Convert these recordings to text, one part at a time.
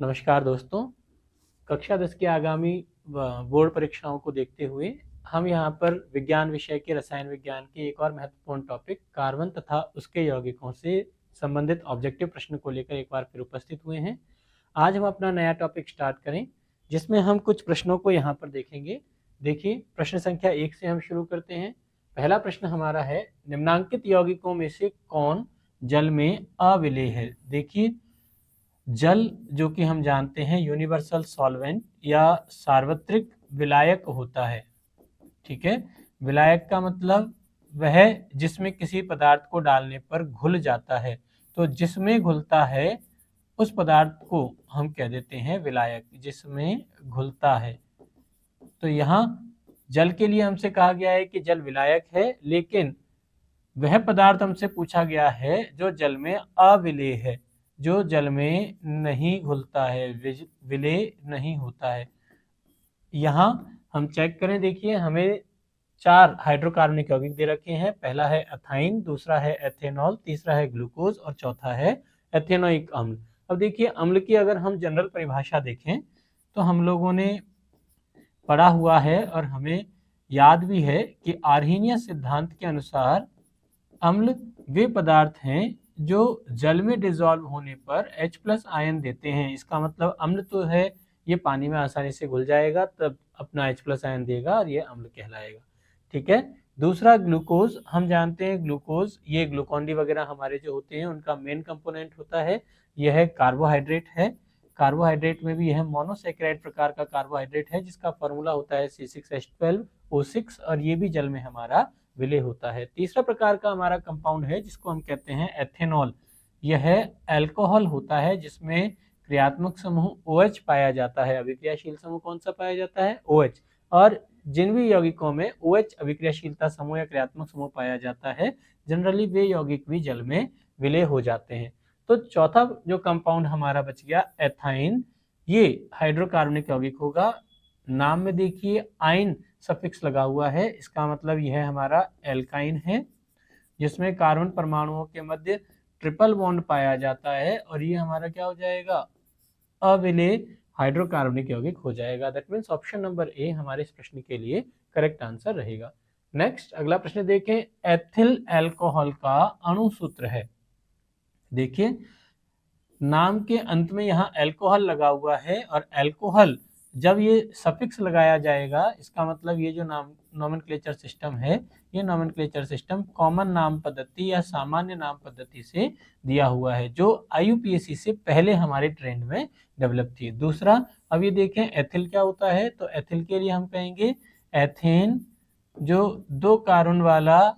नमस्कार दोस्तों। कक्षा 10 की आगामी बोर्ड परीक्षाओं को देखते हुए हम यहाँ पर विज्ञान विषय के रसायन विज्ञान के एक और महत्वपूर्ण टॉपिक कार्बन तथा उसके यौगिकों से संबंधित ऑब्जेक्टिव प्रश्न को लेकर एक बार फिर उपस्थित हुए हैं। आज हम अपना नया टॉपिक स्टार्ट करें, जिसमें हम कुछ प्रश्नों को यहाँ पर देखेंगे। देखिए, प्रश्न संख्या 1 से हम शुरू करते हैं। पहला प्रश्न हमारा है, निम्नांकित यौगिकों में से कौन जल में अविलेय है। देखिए, जल जो कि हम जानते हैं यूनिवर्सल सॉल्वेंट या सार्वत्रिक विलायक होता है। ठीक है, विलायक का मतलब वह जिसमें किसी पदार्थ को डालने पर घुल जाता है। तो जिसमें घुलता है उस पदार्थ को हम कह देते हैं विलायक, जिसमें घुलता है। तो यहाँ जल के लिए हमसे कहा गया है कि जल विलायक है, लेकिन वह पदार्थ हमसे पूछा गया है जो जल में अविलेय है, जो जल में नहीं घुलता है, विलेय नहीं होता है। यहाँ हम चेक करें, देखिए हमें 4 हाइड्रोकार्बनिक यौगिक दे रखे हैं। पहला है एथाइन, दूसरा है एथेनॉल, तीसरा है ग्लूकोज और चौथा है एथेनोइक अम्ल। अब देखिए, अम्ल की अगर हम जनरल परिभाषा देखें तो हम लोगों ने पढ़ा हुआ है और हमें याद भी है कि आर्हीनियस सिद्धांत के अनुसार अम्ल वे पदार्थ हैं जो जल में डिजॉल्व होने पर H+ आयन देते हैं। इसका मतलब अम्ल तो है, ये पानी में आसानी से घुल जाएगा, तब अपना H+ आयन देगा और ये अम्ल कहलाएगा। ठीक है। दूसरा ग्लूकोज, हम जानते हैं ग्लूकोज ये ग्लूकोन डी वगैरह हमारे जो होते हैं उनका मेन कंपोनेंट होता है। यह कार्बोहाइड्रेट है। कार्बोहाइड्रेट में भी यह मोनोसैकेराइड प्रकार का कार्बोहाइड्रेट है, जिसका फॉर्मूला होता है C6H12O6 और ये भी जल में हमारा विलेय होता है। तीसरा प्रकार का हमारा कंपाउंड है जिसको हम कहते हैं एथेनॉल। यह अल्कोहल होता है जिसमें क्रियात्मक समूह OH पाया जाता है। अभिक्रियाशील समूह कौन सा पाया जाता है? OH। और जिन भी यौगिकों में OH अभिक्रियाशीलता समूह या क्रियात्मक समूह पाया जाता है, जनरली वे यौगिक भी जल में विलेय हो जाते हैं। तो चौथा जो कंपाउंड हमारा बच गया एथाइन, ये हाइड्रोकार्बनिक यौगिक होगा। नाम में देखिए आइन सफिक्स लगा हुआ है, इसका मतलब यह हमारा एल्काइन है, जिसमें कार्बन परमाणुओं के मध्य ट्रिपल बॉन्ड पाया जाता है और ये हमारा क्या हो जाएगा? अविलेय हाइड्रोकार्बनिक यौगिक हो जाएगा। That means option number A हमारे इस प्रश्न के लिए करेक्ट आंसर रहेगा। नेक्स्ट अगला प्रश्न देखें, एथिल अल्कोहल का अणु सूत्र है। देखिए, नाम के अंत में यहाँ अल्कोहल लगा हुआ है और अल्कोहल जब ये सफिक्स लगाया जाएगा, इसका मतलब ये जो नॉमेनक्लेचर सिस्टम है, ये नॉमेनक्लेचर सिस्टम कॉमन नाम पद्धति या सामान्य नाम पद्धति से दिया हुआ है, जो IUPAC से पहले हमारे ट्रेंड में डेवलप थी। दूसरा, अब ये देखें एथिल क्या होता है, तो एथिल के लिए हम कहेंगे एथेन, जो 2 कार्बन वाला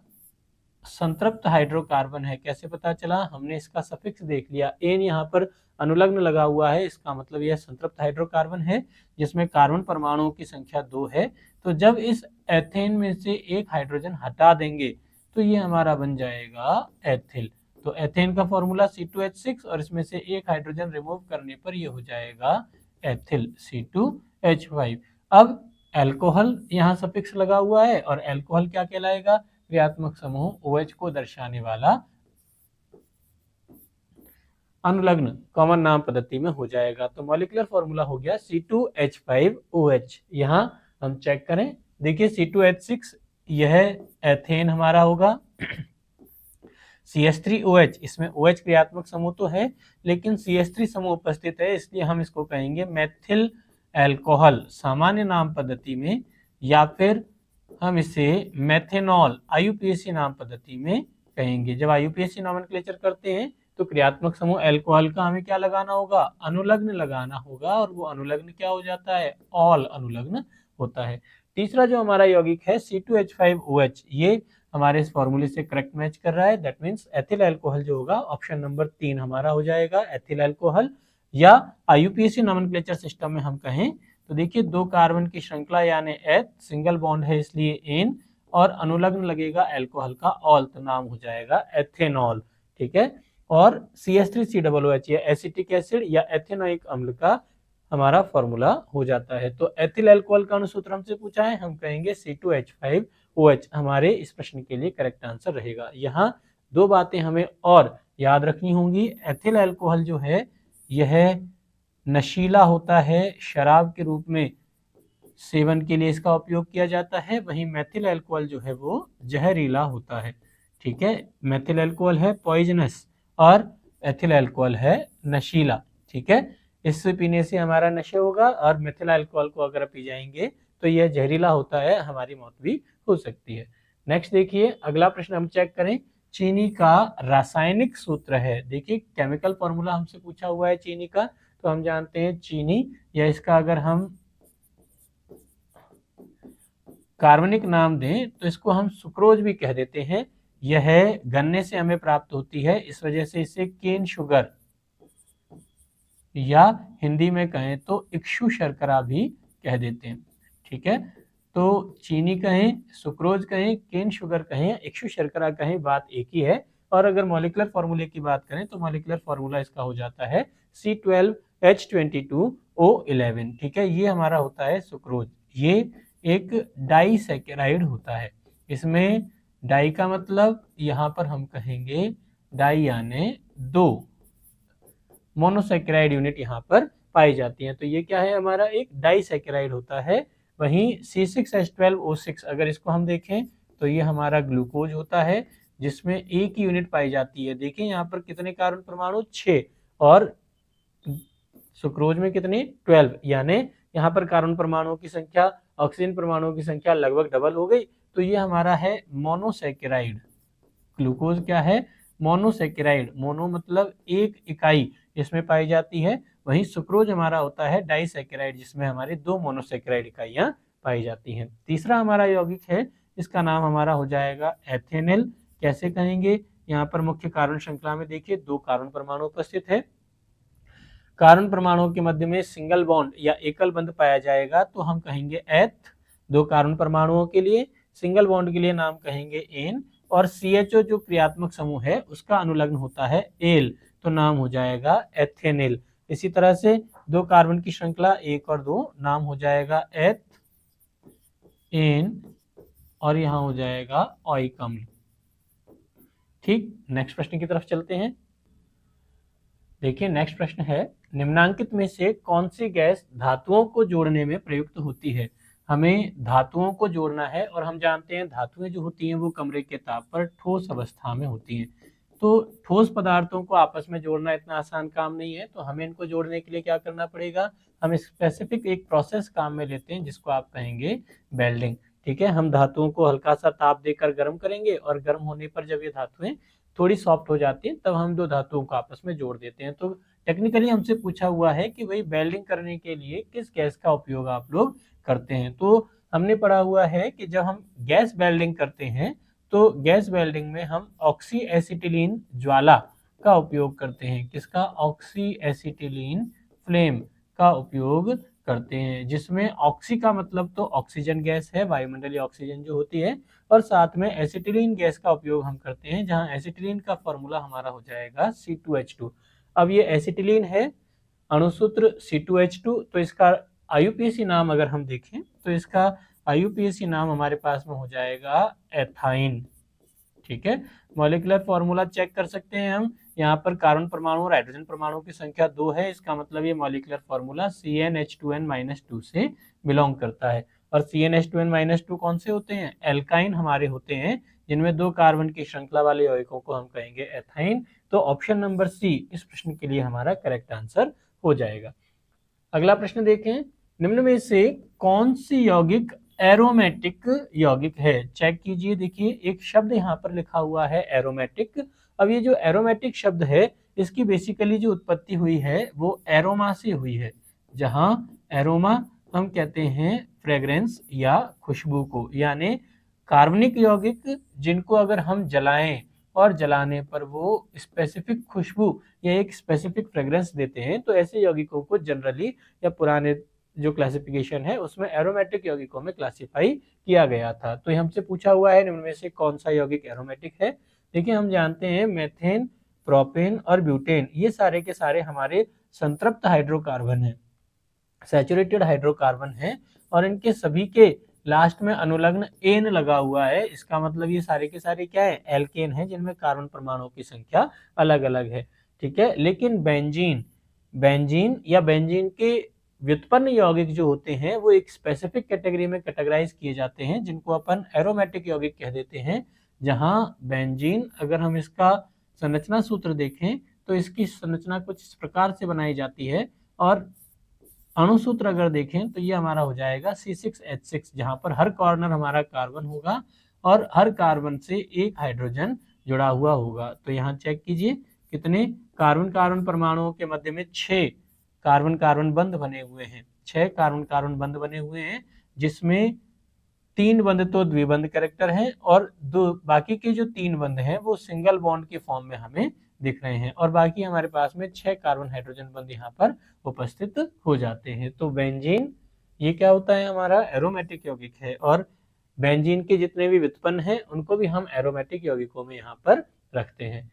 संतृप्त हाइड्रोकार्बन है। कैसे पता चला? हमने इसका सफिक्स देख लिया, एन यहाँ पर अनुलग्न लगा हुआ है, इसका मतलब यह संतृप्त हाइड्रोकार्बन है जिसमें कार्बन परमाणुओं की संख्या 2 है। तो जब इस एथेन में से एक हाइड्रोजन हटा देंगे तो ये हमारा बन जाएगा एथिल। तो एथेन का फॉर्मूला C2H6 और इसमें से एक हाइड्रोजन रिमूव करने पर यह हो जाएगा एथिल C2H5। अब अल्कोहल यहाँ सफिक्स लगा हुआ है और अल्कोहल क्या कहलाएगा? क्रियात्मक समूह OH को दर्शाने वाला अनुलग्न कॉमन नाम पद्धति में हो जाएगा। तो मॉलिक्यूलर फॉर्मूला हो गया C2H5OH। यहाँ हम चेक करें, देखिए C2H6 यह एथेन हमारा होगा। CH3OH, इसमें OH क्रियात्मक समूह तो है लेकिन CH3 समूह उपस्थित है, इसलिए हम इसको कहेंगे मेथिल अल्कोहल सामान्य नाम पद्धति में, या फिर हम इसे मेथेनॉल IUPAC नाम पद्धति में कहेंगे। जब IUPAC नॉमेनक्लेचर करते हैं तो क्रियात्मक समूह अल्कोहल का हमें क्या लगाना होगा? अनुलग्न लगाना होगा, और वो अनुलग्न क्या हो जाता है? ऑल अनुलग्न होता है। तीसरा जो हमारा यौगिक है C2H5OH, ये हमारे इस फॉर्मूले से करेक्ट मैच कर रहा है। दैट मीन्स एथिल अल्कोहल जो होगा ऑप्शन नंबर 3 हमारा हो जाएगा एथिल अल्कोहल। या IUPAC नॉमेनक्लेचर सिस्टम में हम कहें तो देखिए 2 कार्बन की श्रृंखला यानी एथ, सिंगल बॉन्ड है इसलिए एन, और अनुलग्न लगेगा अल्कोहल का ऑल, तो नाम हो जाएगा एथेनॉल। ठीक है। और CH3COOH या एसिटिक एसिड या एथेनोइक अम्ल का हमारा फॉर्मूला हो जाता है। तो एथिल अल्कोहल का अनुसूत्र हमसे पूछा है, हम कहेंगे C2H5OH हमारे इस प्रश्न के लिए करेक्ट आंसर रहेगा। यहाँ 2 बातें हमें और याद रखनी होंगी। एथिल अल्कोहल जो है यह नशीला होता है, शराब के रूप में सेवन के लिए इसका उपयोग किया जाता है। वहीं मेथिल अल्कोहल जो है वो जहरीला होता है। ठीक है, मेथिल अल्कोहल है पॉइजनस और एथिल अल्कोहल है नशीला। ठीक है, इससे पीने से हमारा नशा होगा और मेथिल अल्कोहल को अगर पी जाएंगे तो यह जहरीला होता है, हमारी मौत भी हो सकती है। नेक्स्ट देखिए, अगला प्रश्न हम चेक करें। चीनी का रासायनिक सूत्र है। देखिए, केमिकल फॉर्मूला हमसे पूछा हुआ है चीनी का, तो हम जानते हैं चीनी, या इसका अगर हम कार्बनिक नाम दें तो इसको हम सुक्रोज भी कह देते हैं। यह गन्ने से हमें प्राप्त होती है, इस वजह से इसे केन शुगर या हिंदी में कहें तो इक्षु शर्करा भी कह देते हैं। ठीक है, तो चीनी कहें, सुक्रोज कहें, केन शुगर कहें, इक्षु शर्करा कहें, बात एक ही है। और अगर मॉलिक्यूलर फॉर्मूले की बात करें तो मॉलिक्यूलर फॉर्मूला इसका हो जाता है C12H22O11। ठीक है, ये हमारा होता है सुक्रोज। ये एक डाइसैकेराइड होता है। इसमें डाई का मतलब यहाँ पर हम कहेंगे डाई यानी दो, मोनोसैकेराइड यूनिट यहाँ पर पाई जाती हैं। तो ये क्या है, हमारा एक डाइसैकेराइड होता है। वहीं C6H12O6 अगर इसको हम देखें तो ये हमारा ग्लूकोज होता है, जिसमें एक ही यूनिट पाई जाती है। देखिए यहाँ पर कितने कार्बन परमाणु, 6, और सुक्रोज में कितने, 12, यानी यहाँ पर कार्बन परमाणुओं की संख्या ऑक्सीजन परमाणुओं की संख्या लगभग डबल हो गई। तो ये हमारा है मोनोसैकेराइड। ग्लूकोज क्या है, मोनोसैकेराइड, मोनो मतलब एक इकाई इसमें पाई जाती है। वहीं सुक्रोज हमारा होता है डाइसैकेराइड, जिसमें हमारी दो मोनोसैकेराइड इकाइयां पाई जाती हैं। तीसरा हमारा यौगिक है, इसका नाम हमारा हो जाएगा एथेनॉल। कैसे कहेंगे, यहाँ पर मुख्य कार्बन श्रृंखला में देखिए दो कार्बन परमाणु उपस्थित है। कार्बन परमाणुओं के मध्य में सिंगल बॉन्ड या एकल बंध पाया जाएगा तो हम कहेंगे एथ। दो कार्बन परमाणुओं के लिए, सिंगल बॉन्ड के लिए नाम कहेंगे एन, और CHO जो क्रियात्मक समूह है उसका अनुलग्न होता है एल, तो नाम हो जाएगा एथेनॉल। इसी तरह से दो कार्बन की श्रृंखला 1 और 2, नाम हो जाएगा एथ, एन, और यहाँ हो जाएगा ऑइक अम्ल। ठीक, नेक्स्ट प्रश्न की तरफ चलते हैं। देखिए, नेक्स्ट प्रश्न है, निम्नांकित में से कौन सी गैस धातुओं को जोड़ने में प्रयुक्त होती है। हमें धातुओं को जोड़ना है और हम जानते हैं धातुएं जो होती हैं वो कमरे के ताप पर ठोस अवस्था में होती हैं। तो ठोस पदार्थों को आपस में जोड़ना इतना आसान काम नहीं है, तो हमें इनको जोड़ने के लिए क्या करना पड़ेगा, हम स्पेसिफिक एक प्रोसेस काम में लेते हैं जिसको आप कहेंगे वेल्डिंग। ठीक है, हम धातुओं को हल्का सा ताप देकर गर्म करेंगे और गर्म होने पर जब ये धातुएं थोड़ी सॉफ्ट हो जाती हैं तब हम दो धातुओं को आपस में जोड़ देते हैं। तो टेक्निकली हमसे पूछा हुआ है कि भाई वेल्डिंग करने के लिए किस गैस का उपयोग आप लोग करते हैं। तो हमने पढ़ा हुआ है कि जब हम गैस वेल्डिंग करते हैं तो गैस वेल्डिंग में हम ऑक्सी एसिटिलीन ज्वाला का उपयोग करते हैं। किसका, ऑक्सी एसिटिलीन फ्लेम का उपयोग करते हैं, जिसमें ऑक्सी का मतलब तो ऑक्सीजन गैस है, वायुमंडलीय ऑक्सीजन जो होती है, और साथ में एसिटिलीन गैस का उपयोग हम करते हैं, जहां एसिटिलीन का फॉर्मूला हमारा हो जाएगा C2H2। अब ये एसिटिलीन है, अणुसूत्र C2H2, तो इसका IUPAC नाम अगर हम देखें तो इसका IUPAC नाम हमारे पास में हो जाएगा एथाइन। ठीक है, मॉलिक्यूलर फॉर्मूला चेक कर सकते हैं हम। यहाँ पर कार्बन परमाणु और हाइड्रोजन परमाणु की संख्या 2 है, इसका मतलब ये मॉलिक्यूलर फॉर्मूला CnH2n-2 से बिलोंग करता है। और CnH2n-2 कौन से होते हैं, एल्काइन हमारे होते हैं, जिनमें दो कार्बन की श्रृंखला वाले यौगिकों को हम कहेंगे एथाइन। तो ऑप्शन नंबर C इस प्रश्न के लिए हमारा करेक्ट आंसर हो जाएगा। अगला प्रश्न देखें, निम्न में से कौन सी यौगिक एरोमेटिक यौगिक है। चेक कीजिए, देखिए एक शब्द यहाँ पर लिखा हुआ है एरोमेटिक। अब ये जो एरोमेटिक शब्द है इसकी बेसिकली जो उत्पत्ति हुई है वो एरोमा से हुई है, जहाँ एरोमा हम कहते हैं फ्रेग्रेंस या खुशबू को, यानी कार्बनिक यौगिक जिनको अगर हम जलाएं और जलाने पर वो स्पेसिफिक खुशबू या एक स्पेसिफिक फ्रेग्रेंस देते हैं, तो ऐसे यौगिकों को जनरली या पुराने जो क्लासिफिकेशन है उसमें एरोमेटिक यौगिकों में क्लासिफाई किया गया था। तो हमसे पूछा हुआ है निम्न में से कौन सा यौगिक एरोमेटिक है। देखिए, हम जानते हैं मेथेन, प्रोपेन और ब्यूटेन, ये सारे के सारे हमारे संतृप्त हाइड्रोकार्बन हैं, सैचुरेटेड हाइड्रोकार्बन हैं, और इनके सभी के लास्ट में अनुलग्न एन लगा हुआ है। इसका मतलब ये सारे के सारे क्या है, एल्केन है, जिनमें कार्बन परमाणुओं की संख्या अलग अलग है। ठीक है, लेकिन बेंजीन, बेंजीन या बेंजीन के व्युत्पन्न यौगिक जो होते हैं वो एक स्पेसिफिक कैटेगरी में कैटेगराइज किए जाते हैं, जिनको अपन एरोमेटिक यौगिक कह देते हैं। जहां बेंजीन, अगर हम इसका संरचना सूत्र देखें तो इसकी संरचना कुछ इस प्रकार से बनाई जाती है, और अणुसूत्र अगर देखें तो ये हमारा हो जाएगा C6H6, जहां पर हर कॉर्नर हमारा कार्बन होगा और हर कार्बन से एक हाइड्रोजन जुड़ा हुआ होगा। तो यहाँ चेक कीजिए कितने कार्बन कार्बन परमाणुओं के मध्य में 6 कार्बन कार्बन बंध बने हुए हैं, 6 कार्बन कार्बन बंध बने हुए हैं, जिसमें 3 बंध तो द्विबंध कैरेक्टर हैं और बाकी के जो 3 बंध हैं वो सिंगल बॉन्ड के फॉर्म में हमें दिख रहे हैं, और बाकी हमारे पास में 6 कार्बन हाइड्रोजन बंध यहाँ पर उपस्थित हो जाते हैं। तो बेंजीन ये क्या होता है, हमारा एरोमेटिक यौगिक है, और बेंजीन के जितने भी व्युत्पन्न हैं उनको भी हम एरोमेटिक यौगिकों में यहाँ पर रखते हैं।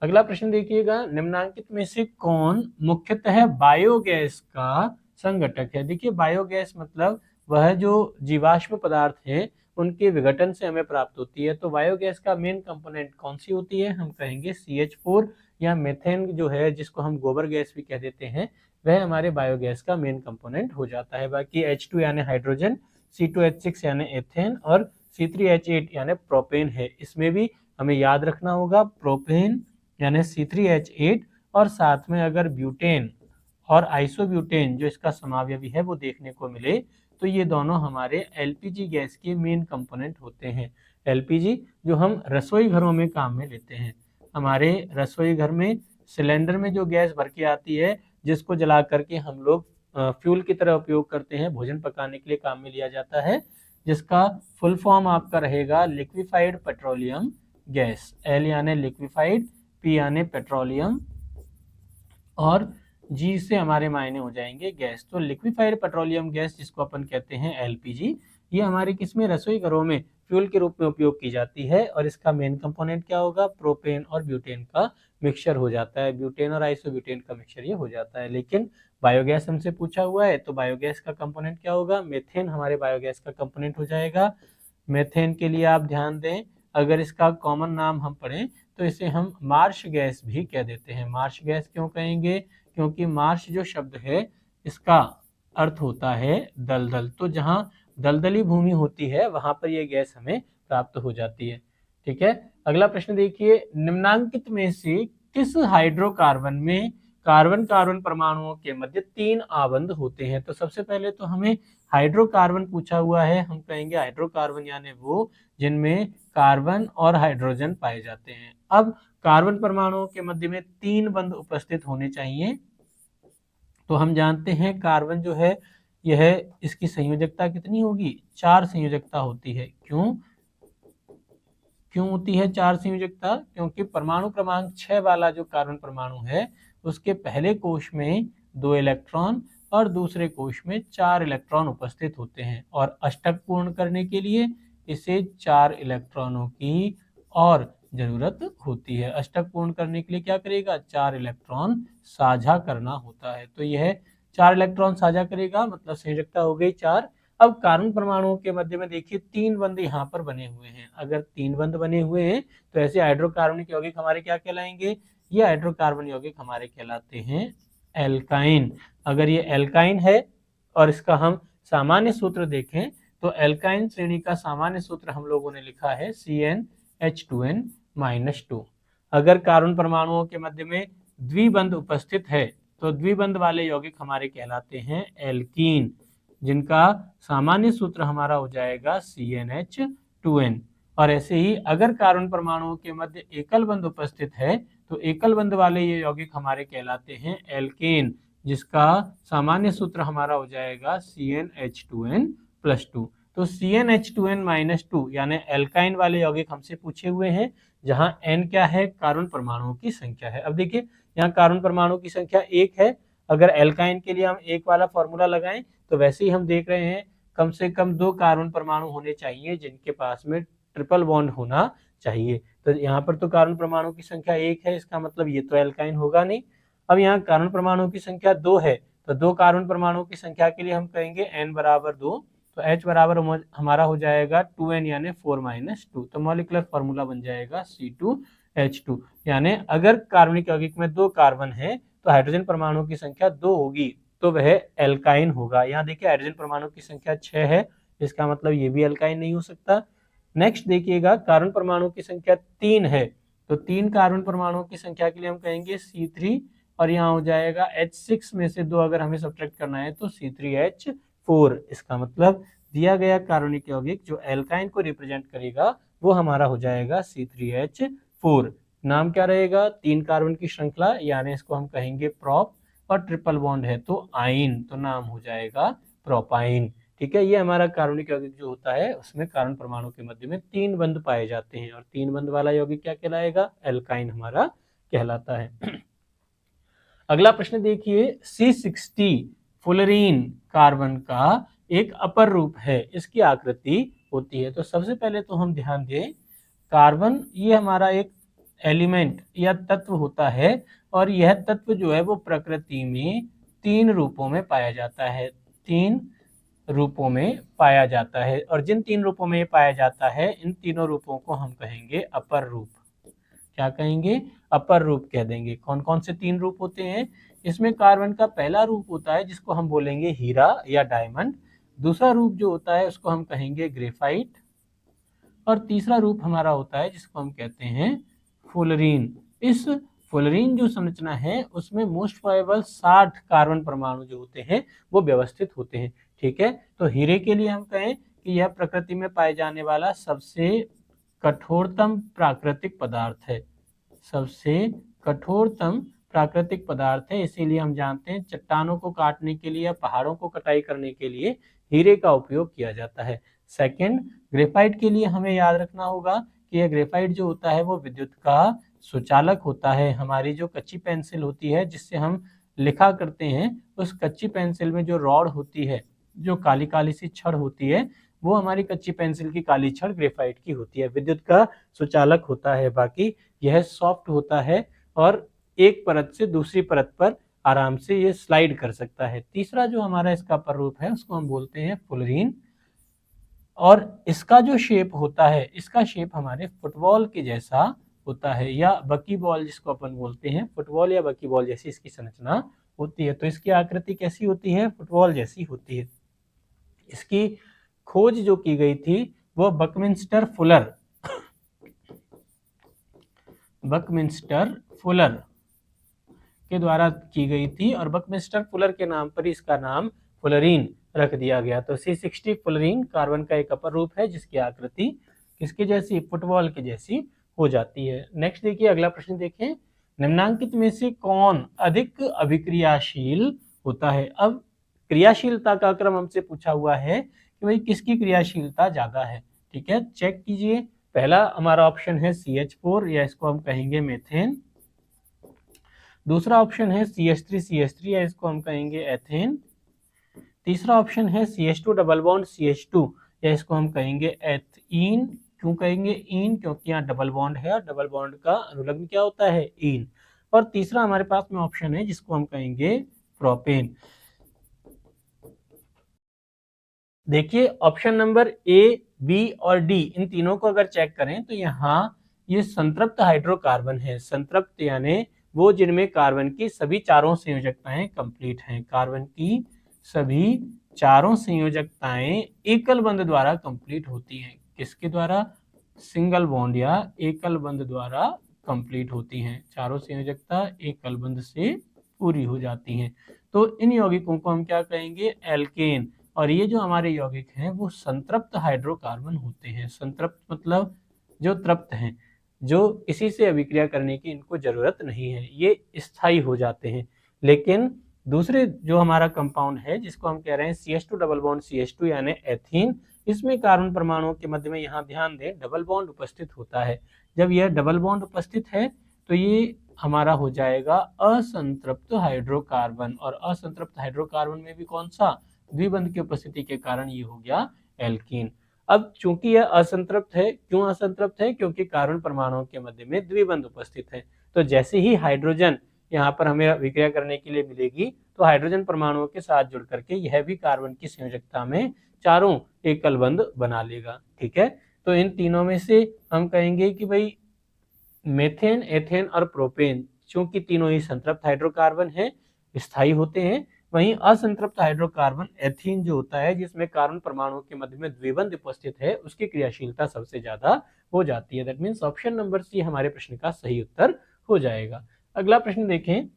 अगला प्रश्न देखिएगा, निम्नांकित में से कौन मुख्यतः बायोगैस का संघटक है। देखिए बायोगैस मतलब वह जो जीवाश्म पदार्थ है उनके विघटन से हमें प्राप्त होती है। तो बायोगैस का मेन कंपोनेंट कौन सी होती है, हम कहेंगे CH4 या मेथेन जो है, जिसको हम गोबर गैस भी कह देते हैं, वह हमारे बायोगैस का मेन कंपोनेंट हो जाता है। बाकी H2 यानी हाइड्रोजन, C2H6 यानी एथेन और C3H8 यानी प्रोपेन है। इसमें भी हमें याद रखना होगा प्रोपेन यानी C3H8, और साथ में अगर ब्यूटेन और आइसोब्यूटेन जो इसका समावयवी है वो देखने को मिले तो ये दोनों हमारे LPG गैस के मेन कंपोनेंट होते हैं। LPG जो हम रसोई घरों में काम में लेते हैं, हमारे रसोई घर में सिलेंडर में जो गैस भर के आती है, जिसको जला करके हम लोग फ्यूल की तरह उपयोग करते हैं, भोजन पकाने के लिए काम में लिया जाता है, जिसका फुल फॉर्म आपका रहेगा लिक्विफाइड पेट्रोलियम गैस। L यानी लिक्विफाइड, P यानी पेट्रोलियम, और G से हमारे मायने हो जाएंगे गैस। तो लिक्विफाइड पेट्रोलियम गैस जिसको अपन कहते हैं LPG, ये हमारे किसमें, रसोई घरों में फ्यूल के रूप में उपयोग की जाती है, और इसका मेन कंपोनेंट क्या होगा, प्रोपेन और ब्यूटेन का मिक्सचर हो जाता है, ब्यूटेन और आइसोब्यूटेन का मिक्सचर ये हो जाता है। लेकिन बायोगैस हमसे पूछा हुआ है तो बायोगैस का कंपोनेंट क्या होगा, मेथेन हमारे बायोगैस का कंपोनेंट हो जाएगा। मेथेन के लिए आप ध्यान दें, अगर इसका कॉमन नाम हम पढ़ें तो इसे हम मार्श गैस भी कह देते हैं। मार्श गैस क्यों कहेंगे, क्योंकि मार्श जो शब्द है इसका अर्थ होता है दलदल, तो जहां दलदली भूमि होती है वहां पर यह गैस हमें प्राप्त हो जाती है। ठीक है, अगला प्रश्न देखिए, निम्नांकित में से किस हाइड्रोकार्बन में कार्बन कार्बन परमाणुओं के मध्य 3 आबंध होते हैं। तो सबसे पहले तो हमें हाइड्रोकार्बन पूछा हुआ है, हम कहेंगे हाइड्रोकार्बन यानी वो जिनमें कार्बन और हाइड्रोजन पाए जाते हैं। अब कार्बन परमाणुओं के मध्य में 3 बंध उपस्थित होने चाहिए। तो हम जानते हैं कार्बन जो है यह, इसकी संयोजकता कितनी होगी, 4 संयोजकता होती है। क्यों होती है 4 संयोजकता, क्योंकि परमाणु क्रमांक 6 वाला जो कार्बन परमाणु है उसके पहले कोश में 2 इलेक्ट्रॉन और दूसरे कोश में 4 इलेक्ट्रॉन उपस्थित होते हैं, और अष्टक पूर्ण करने के लिए इसे 4 इलेक्ट्रॉनों की और जरूरत होती है। अष्टक पूर्ण करने के लिए क्या करेगा, 4 इलेक्ट्रॉन साझा करना होता है। तो यह 4 इलेक्ट्रॉन साझा करेगा, मतलब संयोजकता हो गई 4। अब कार्बन परमाणुओं के मध्य में देखिए 3 बंध यहाँ पर बने हुए हैं। अगर 3 बंध बने हुए हैं तो ऐसे हाइड्रोकार्बनिक यौगिक हमारे क्या कहलाएंगे, ये हाइड्रोकार्बन यौगिक हमारे कहलाते हैं एल्काइन। अगर ये एल्काइन है और इसका हम सामान्य सूत्र देखें तो एल्काइन श्रेणी का सामान्य सूत्र हम लोगों ने लिखा है CnH2n-2। अगर कार्बन परमाणुओं के मध्य में द्विबंध उपस्थित है तो द्विबंध वाले यौगिक हमारे कहलाते हैं एल्कीन, जिनका सामान्य सूत्र हमारा हो जाएगा CnH2n। और ऐसे ही अगर कार्बन परमाणुओं के मध्य एकल बंध उपस्थित है तो एकल बंध वाले ये यौगिक हमारे कहलाते हैं एल्केन, जिसका सामान्य सूत्र हमारा हो जाएगा CnH2n+2। तो CnH2n-2 यानी एल्काइन वाले यौगिक हमसे पूछे हुए हैं, जहां n क्या है, कार्बन परमाणुओं की संख्या है। अब देखिए यहाँ कार्बन परमाणु की संख्या 1 है, अगर एल्काइन के लिए हम 1 वाला फॉर्मूला लगाएं तो वैसे ही हम देख रहे हैं कम से कम 2 कार्बन परमाणु होने चाहिए जिनके पास में ट्रिपल बॉन्ड होना चाहिए। तो यहाँ पर तो कार्बन परमाणु की संख्या 1 है, इसका मतलब ये तो एल्काइन होगा नहीं। अब यहाँ कार्बन परमाणु की संख्या 2 है, तो 2 कार्बन परमाणु की संख्या के लिए हम कहेंगे n बराबर 2, तो H बराबर हमारा हो जाएगा 2n यानी 4-2। तो मॉलिक्यूलर फार्मूला बन जाएगा C2H2। यानी अगर कार्बनिक यौगिक में 2 कार्बन है तो हाइड्रोजन परमाणु की संख्या 2 होगी तो वह एल्काइन होगा। यहाँ देखिए हाइड्रोजन परमाणु की संख्या 6 है, इसका मतलब ये भी एल्काइन नहीं हो सकता। नेक्स्ट देखिएगा कार्बन परमाणु की संख्या 3 है, तो 3 कार्बन परमाणुओं की संख्या के लिए हम कहेंगे C3 और यहाँ हो जाएगा H6 में से 2 अगर हमें सब्ट्रैक्ट करना है तो C3H4। इसका मतलब दिया गया कार्बनिक यौगिक जो एल्काइन को रिप्रेजेंट करेगा वो हमारा हो जाएगा C3H4। नाम क्या रहेगा? 3 कार्बन की श्रृंखला, यानी इसको हम कहेंगे प्रोप, और ट्रिपल बॉन्ड है तो आइन, तो नाम हो जाएगा प्रोपाइन। ठीक है, ये हमारा कार्बनिक यौगिक जो होता है उसमें कार्बन परमाणु के मध्य में 3 बंध पाए जाते हैं और 3 बंध वाला यौगिक क्या कहलाएगा? एल्काइन हमारा कहलाता है। अगला प्रश्न देखिए, C60 फुलरीन कार्बन का एक अपर रूप है, इसकी आकृति होती है। तो सबसे पहले तो हम ध्यान दें, कार्बन ये हमारा एक एलिमेंट या तत्व होता है और यह तत्व जो है वो प्रकृति में 3 रूपों में पाया जाता है, 3 रूपों में पाया जाता है। और जिन 3 रूपों में पाया जाता है इन तीनों रूपों को हम कहेंगे अपर रूप। क्या कहेंगे? अपर रूप कह देंगे। कौन कौन से 3 रूप होते हैं? इसमें कार्बन का पहला रूप होता है जिसको हम बोलेंगे हीरा या डायमंड, दूसरा रूप जो होता है उसको हम कहेंगे ग्रेफाइट, और तीसरा रूप हमारा होता है जिसको हम कहते हैं फुलरीन। इस फुलरीन जो संरचना है उसमें मोस्ट प्रोबेबल 60 कार्बन परमाणु जो होते हैं वो व्यवस्थित होते हैं। ठीक है, तो हीरे के लिए हम कहें कि यह प्रकृति में पाए जाने वाला सबसे कठोरतम प्राकृतिक पदार्थ है, सबसे कठोरतम प्राकृतिक पदार्थ है। इसीलिए हम जानते हैं चट्टानों को काटने के लिए या पहाड़ों को कटाई करने के लिए हीरे का उपयोग किया जाता है। सेकंड, ग्रेफाइट के लिए हमें याद रखना होगा कि यह ग्रेफाइट जो होता है वो विद्युत का सुचालक होता है। हमारी जो कच्ची पेंसिल होती है जिससे हम लिखा करते हैं, उस कच्ची पेंसिल में जो रॉड होती है, जो काली काली सी छड़ होती है, वो हमारी कच्ची पेंसिल की काली छड़ ग्रेफाइट की होती है, विद्युत का सुचालक होता है। बाकी यह सॉफ्ट होता है और एक परत से दूसरी परत पर आराम से ये स्लाइड कर सकता है। तीसरा जो हमारा इसका प्ररूप है उसको हम बोलते हैं फुलरीन, और इसका जो शेप होता है, इसका शेप हमारे फुटबॉल के जैसा होता है, या बकी बॉल जिसको अपन बोलते हैं, फुटबॉल या बकी बॉल जैसी इसकी संरचना होती है। तो इसकी आकृति कैसी होती है? फुटबॉल जैसी होती है। इसकी खोज जो की गई थी वो बकमिंस्टर फुलर के द्वारा की गई थी और बकमिंस्टर फुलर के नाम पर इसका नाम फुलरीन रख दिया गया। तो C60 फुलरीन कार्बन का एक अपर रूप है जिसकी आकृति किसके जैसी? फुटबॉल के जैसी हो जाती है। नेक्स्ट देखिए, अगला प्रश्न देखें, निम्नांकित में से कौन अधिक अभिक्रियाशील होता है? अब क्रियाशीलता का क्रम हमसे पूछा हुआ है कि भाई किसकी क्रियाशीलता ज्यादा है। ठीक है, चेक कीजिए। पहला हमारा ऑप्शन है CH4 या इसको हम कहेंगे मेथेन, दूसरा ऑप्शन है CH3 या इसको हम कहेंगे एथेन, तीसरा ऑप्शन है CH2 डबल बॉन्ड CH2 या इसको हम कहेंगे एथीन। क्यों कहेंगे इन? क्योंकि यहाँ डबल बॉन्ड है और डबल बॉन्ड का अनुलग्न क्या होता है? इन। और तीसरा हमारे पास में ऑप्शन है जिसको हम कहेंगे प्रोपेन। देखिए ऑप्शन नंबर A, B और D, इन तीनों को अगर चेक करें तो यहाँ ये संतृप्त हाइड्रोकार्बन है। संतृप्त यानी वो जिनमें कार्बन की सभी चारों संयोजकताएं कंप्लीट हैं। कार्बन की सभी चारों संयोजकताएं एकल बंध द्वारा कंप्लीट होती हैं। किसके द्वारा? सिंगल बॉन्ड या एकल बंध द्वारा कंप्लीट होती हैं। चारों संयोजकता एकल बंध से पूरी हो जाती हैं। तो इन यौगिकों को हम क्या कहेंगे? एल्केन। और ये जो हमारे यौगिक हैं वो संतृप्त हाइड्रोकार्बन होते हैं। संतृप्त मतलब जो तृप्त हैं, जो किसी से अभिक्रिया करने की इनको जरूरत नहीं है, ये स्थायी हो जाते हैं। लेकिन दूसरे जो हमारा कंपाउंड है जिसको हम कह रहे हैं CH2 डबल बॉन्ड CH2 यानी एथीन, इसमें कार्बन परमाणुओं के मध्य में यहाँ ध्यान दें डबल बॉन्ड उपस्थित होता है। जब यह डबल बॉन्ड उपस्थित है तो ये हमारा हो जाएगा असंतृप्त हाइड्रोकार्बन, और असंतृप्त हाइड्रोकार्बन में भी कौन सा? द्विबंध की उपस्थिति के कारण ये हो गया एल्कीन। अब चूंकि यह असंतृप्त है, क्यों असंतृप्त है? क्योंकि कार्बन परमाणुओं के मध्य में द्विबंध उपस्थित है। तो जैसे ही हाइड्रोजन यहाँ पर हमें अभिक्रिया करने के लिए मिलेगी तो हाइड्रोजन परमाणुओं के साथ जुड़ करके यह भी कार्बन की संयोजकता में चारों एकल बंध बना लेगा। ठीक है, तो इन तीनों में से हम कहेंगे कि भाई मेथेन, एथेन और प्रोपेन चूंकि तीनों ही संतृप्त हाइड्रोकार्बन है, स्थायी होते हैं। वहीं असंतृप्त हाइड्रोकार्बन एथीन जो होता है, जिसमें कार्बन परमाणुओं के मध्य में द्विबंध उपस्थित है, उसकी क्रियाशीलता सबसे ज्यादा हो जाती है। That means option number C हमारे प्रश्न का सही उत्तर हो जाएगा। अगला प्रश्न देखें,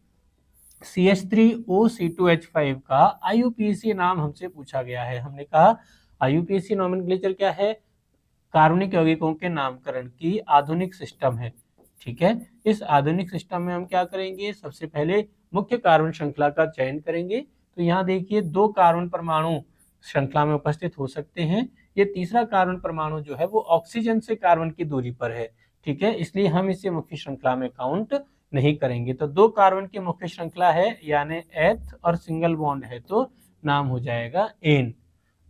CH3OC2H5 का IUPAC नाम हमसे पूछा गया है। हमने कहा IUPAC नोमेनक्लेचर क्या है? कार्बनिक यौगिकों के नामकरण की आधुनिक सिस्टम है। ठीक है, इस आधुनिक सिस्टम में हम क्या करेंगे, सबसे पहले मुख्य कार्बन श्रृंखला का चयन करेंगे। तो यहाँ देखिए 2 कार्बन परमाणु श्रृंखला में उपस्थित हो सकते हैं। ये तीसरा कार्बन परमाणु जो है वो ऑक्सीजन से कार्बन की दूरी पर है। ठीक है, इसलिए हम इसे मुख्य श्रृंखला में काउंट नहीं करेंगे। तो 2 कार्बन की मुख्य श्रृंखला है, यानी एथ और सिंगल बॉन्ड है, तो नाम हो जाएगा एन।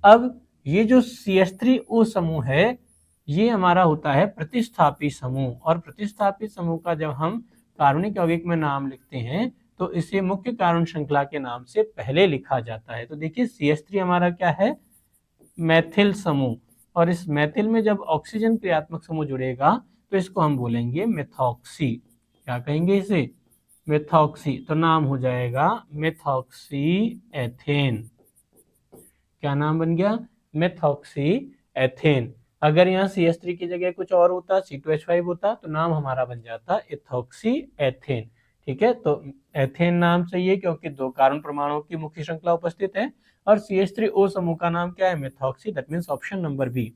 अब ये जो CH3O समूह है, ये हमारा होता है प्रतिस्थापी समूह, और प्रतिस्थापी समूह का जब हम कार्बनिक यौगिक में नाम लिखते हैं तो इसे मुख्य कार्बन श्रृंखला के नाम से पहले लिखा जाता है। तो देखिए CH3 हमारा क्या है, मैथिल समूह, और इस मैथिल में जब ऑक्सीजन क्रियात्मक समूह जुड़ेगा तो इसको हम बोलेंगे मेथॉक्सी। क्या कहेंगे इसे? मेथॉक्सी। तो नाम हो जाएगा मेथॉक्सी एथेन। क्या नाम बन गया? Methoxy ethane. अगर यहाँ CH3 की जगह कुछ और होता, C2H5 होता, तो नाम हमारा बन जाता इथॉक्सी एथेन। ठीक है, तो एथेन नाम सही है क्योंकि 2 कार्बन परमाणुओं की मुख्य श्रृंखला उपस्थित है, और CH3O समूह का नाम क्या है? Methoxy. That means option number B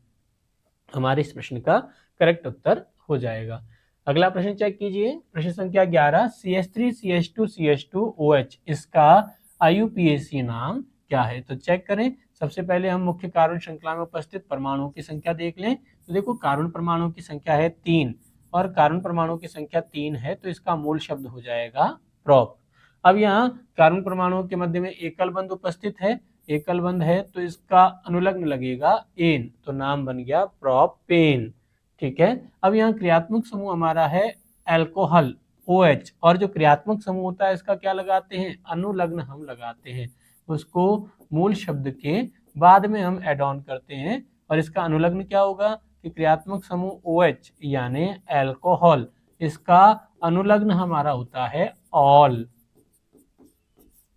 हमारे इस प्रश्न का करेक्ट उत्तर हो जाएगा। अगला प्रश्न चेक कीजिए, प्रश्न संख्या 11, CH3CH2CH2OH, इसका IUPAC नाम क्या है? तो चेक करें। सबसे पहले हम मुख्य कार्बन श्रृंखला में उपस्थित परमाणुओं की संख्या देख लें। तो देखो कार्बन परमाणुओं की संख्या है 3, और कार्बन परमाणुओं की संख्या 3 है, तो इसका मूल शब्द हो जाएगा प्रोप। अब यहाँ कार्बन परमाणुओं के मध्य में एकल बंध उपस्थित है, एकल बंध है, तो इसका अनुलग्न लगेगा एन, तो नाम बन गया प्रोपेन। ठीक है, अब यहाँ क्रियात्मक समूह हमारा है एल्कोहल OH, और जो क्रियात्मक समूह होता है इसका क्या लगाते हैं? अनुलग्न हम लगाते हैं, उसको मूल शब्द के बाद में हम एड ऑन करते हैं, और इसका अनुलग्न क्या होगा कि क्रियात्मक समूह OH यानी एल्कोहल, इसका अनुलग्न हमारा होता है ऑल।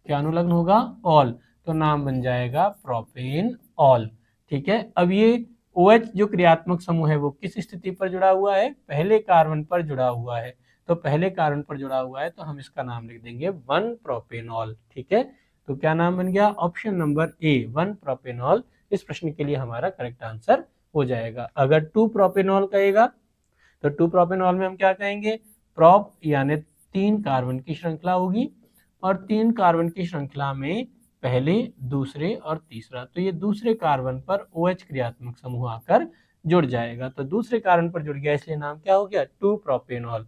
क्या अनुलग्न होगा? ऑल, तो नाम बन जाएगा प्रोपेन ऑल। ठीक है, अब ये OH जो क्रियात्मक समूह है वो किस स्थिति पर जुड़ा हुआ है? पहले कार्बन पर जुड़ा हुआ है, तो पहले कार्बन पर जुड़ा हुआ है तो हम इसका नाम लिख देंगे 1 प्रोपेनॉल। ठीक है, तो क्या नाम बन गया? ऑप्शन नंबर ए 1 प्रोपेनॉल इस प्रश्न के लिए हमारा करेक्ट आंसर हो जाएगा। अगर 2 प्रोपेनॉल कहेगा तो 2 प्रोपेनॉल में हम क्या कहेंगे? प्रोप यानी 3 कार्बन की श्रृंखला होगी, और 3 कार्बन की श्रृंखला में पहले, दूसरे और तीसरा, तो ये दूसरे कार्बन पर OH क्रियात्मक समूह आकर जुड़ जाएगा। तो दूसरे कार्बन पर जुड़ गया, इसलिए नाम क्या हो गया? 2 प्रोपेनॉल।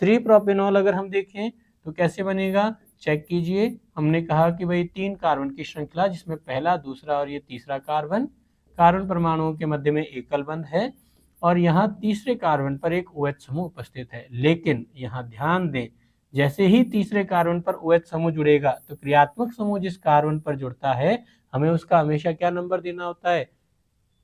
3 प्रोपेनॉल अगर हम देखें तो कैसे बनेगा? चेक कीजिए। हमने कहा कि भाई 3 कार्बन की श्रृंखला जिसमें पहला, दूसरा और ये तीसरा कार्बन, कार्बन परमाणुओं के मध्य में एकल बंध है, और यहाँ तीसरे कार्बन पर एक OH समूह उपस्थित है। लेकिन यहाँ ध्यान दें, जैसे ही तीसरे कार्बन पर OH समूह जुड़ेगा तो क्रियात्मक समूह जिस कार्बन पर जुड़ता है हमें उसका हमेशा क्या नंबर देना होता है?